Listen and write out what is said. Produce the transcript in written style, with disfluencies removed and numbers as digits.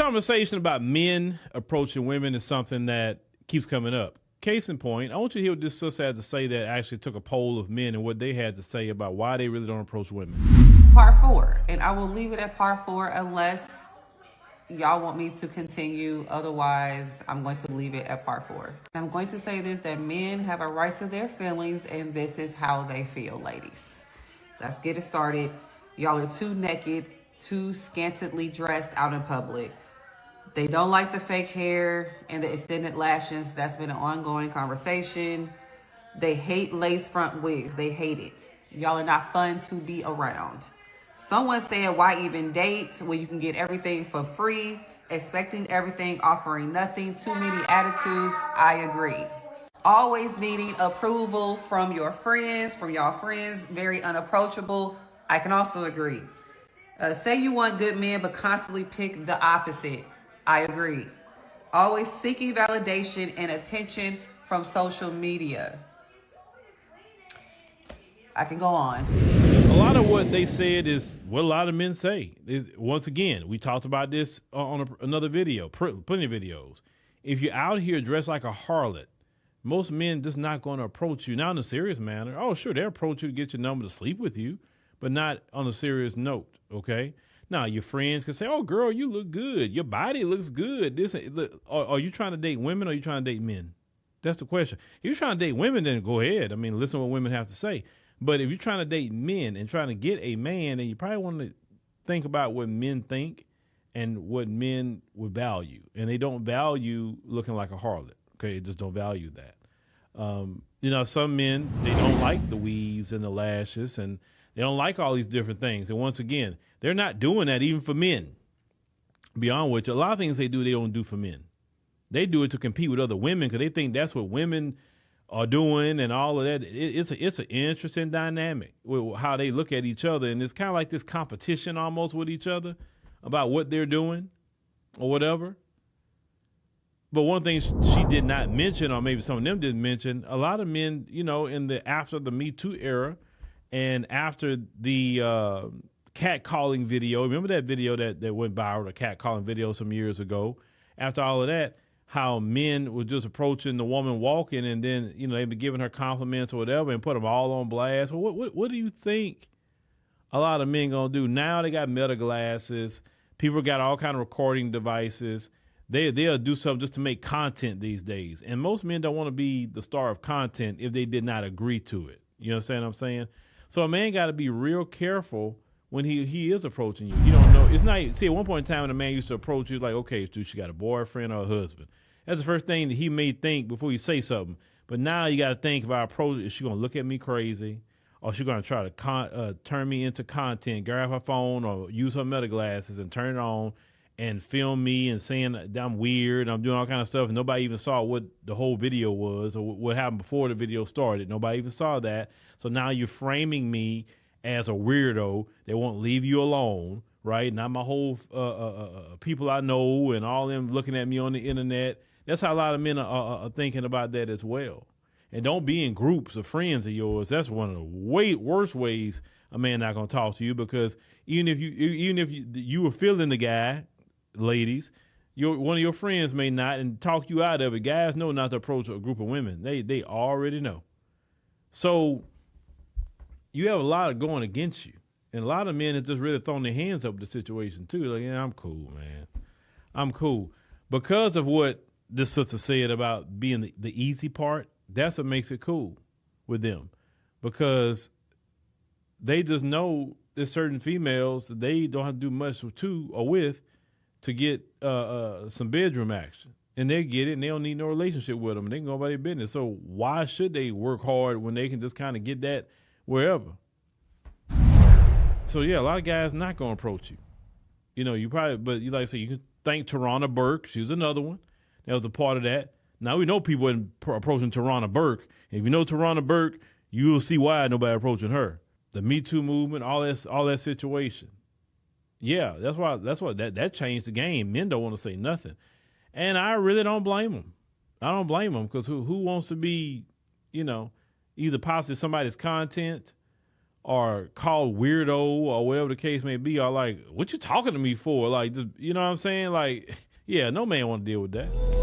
conversation about men approaching women is something that keeps coming up. Case in point, I want you to hear what this sister had to say that actually took a poll of men and what they had to say about why they really don't approach women. Part 4, and I will leave it at part 4 unless y'all want me to continue. Otherwise, I'm going to leave it at part 4. I'm going to say this, that men have a right to their feelings, and this is how they feel, ladies. Let's get it started. Y'all are too naked, too scantily dressed out in public. They don't like the fake hair and the extended lashes. That's been an ongoing conversation. They hate lace front wigs. They hate it. Y'all are not fun to be around. Someone said, why even date when you can get everything for free, expecting everything, offering nothing, too many attitudes? I agree. Always needing approval from your friends, from y'all friends, very unapproachable. I can also agree. Say you want good men, but constantly pick the opposite. I agree. Always seeking validation and attention from social media. I can go on. A lot of what they said is what a lot of men say. Once again, we talked about this on another video, plenty of videos. If you're out here dressed like a harlot, most men just not going to approach you. Not in a serious manner. Oh, sure, they'll approach you to get your number to sleep with you, but not on a serious note, okay? Now, your friends can say, oh, girl, you look good. Your body looks good. Are you trying to date women or are you trying to date men? That's the question. If you're trying to date women, then go ahead. I mean, listen to what women have to say. But if you're trying to date men and trying to get a man, then you probably want to think about what men think and what men would value. And they don't value looking like a harlot. Okay, they just don't value that. Some men, they don't like the weaves and the lashes, and they don't like all these different things. And once again, they're not doing that even for men. Beyond which, a lot of things they do, they don't do for men. They do it to compete with other women because they think that's what women are doing and all of that. It's an interesting dynamic with how they look at each other. And it's kind of like this competition almost with each other about what they're doing or whatever. But one thing she did not mention, or maybe some of them didn't mention, a lot of men, after the Me Too era and after the catcalling video, remember that video that went viral, the catcalling video some years ago? After all of that, how men were just approaching the woman walking and then, they'd be giving her compliments or whatever and put them all on blast. Well, what do you think a lot of men going to do? Now they got meta glasses. People got all kind of recording devices. They'll do something just to make content these days. And most men don't want to be the star of content if they did not agree to it. You understand what I'm saying? So a man got to be real careful when he is approaching you. You don't know. It's not, see, at one point in time when a man used to approach you, like, okay, dude, she got a boyfriend or a husband. That's the first thing that he may think before you say something. But now you got to think, if I approach, is she going to look at me crazy? Or is she going to try to turn me into content, grab her phone or use her meta glasses and turn it on and film me and saying that I'm weird and I'm doing all kind of stuff. And nobody even saw what the whole video was or what happened before the video started. Nobody even saw that. So now you're framing me as a weirdo that won't leave you alone, right? Not my whole people I know and all them looking at me on the internet. That's how a lot of men are thinking about that as well. And don't be in groups of friends of yours. That's one of the worst ways a man not going to talk to you, because even if you were feeling the guy, ladies, one of your friends may not and talk you out of it. Guys know not to approach a group of women. They already know. So you have a lot of going against you. And a lot of men have just really thrown their hands up the situation too. Like, yeah, I'm cool, man. I'm cool. Because of what this sister said about being the easy part, that's what makes it cool with them. Because they just know there's certain females that they don't have to do much to or with to get some bedroom action. And they get it and they don't need no relationship with them. They can go about their business. So why should they work hard when they can just kind of get that wherever? So yeah, a lot of guys not going to approach you. You probably, but you like to say, you can thank Tarana Burke. She was another one. That was a part of that. Now we know people approaching Tarana Burke. If you know Tarana Burke, you will see why nobody approaching her. The Me Too movement, all that situation. Yeah, that's why that changed the game. Men don't want to say nothing. And I really don't blame them. I don't blame them, because who wants to be, either possibly somebody's content or called weirdo or whatever the case may be, are like, what you talking to me for? Like, you know what I'm saying? Like, yeah, no man want to deal with that.